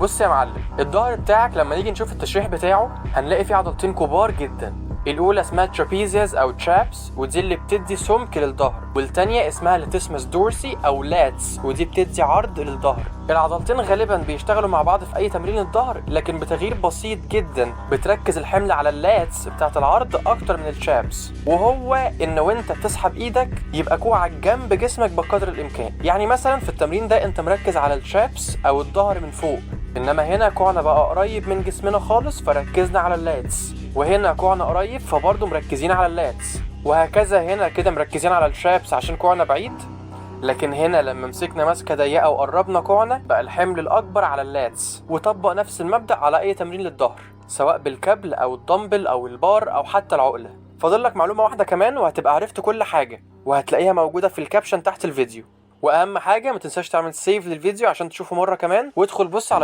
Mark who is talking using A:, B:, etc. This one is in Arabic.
A: بص يا معلم، الظهر بتاعك لما نيجي نشوف التشريح بتاعه هنلاقي فيه عضلتين كبار جدا. الاولى اسمها ترابيزيوس او ترابس، ودي اللي بتدي سمك للظهر، والتانية اسمها لاتيسمس دورسي او لاتس، ودي بتدي عرض للظهر. العضلتين غالبا بيشتغلوا مع بعض في اي تمرين الظهر، لكن بتغيير بسيط جدا بتركز الحمل على اللاتس بتاعت العرض اكتر من الترابس، وهو ان وانت بتسحب ايدك يبقى كوعك جنب جسمك بقدر الامكان. يعني مثلا في التمرين ده انت مركز على الترابس او الظهر من فوق، انما هنا كوعنا بقى قريب من جسمنا خالص فركزنا على اللاتس، وهنا كوعنا قريب فبرضه مركزين على اللاتس، وهكذا هنا كده مركزين على الترابس عشان كوعنا بعيد. لكن هنا لما مسكنا ماسكه ضيقه وقربنا كوعنا بقى الحمل الاكبر على اللاتس. وطبق نفس المبدأ على اي تمرين للظهر سواء بالكابل او الدمبل او البار او حتى العقله. فاضل لك معلومه واحده كمان وهتبقى عرفت كل حاجه، وهتلاقيها موجوده في الكابشن تحت الفيديو. واهم حاجه ما تنساش تعمل سيف للفيديو عشان تشوفه مره كمان، وادخل بص على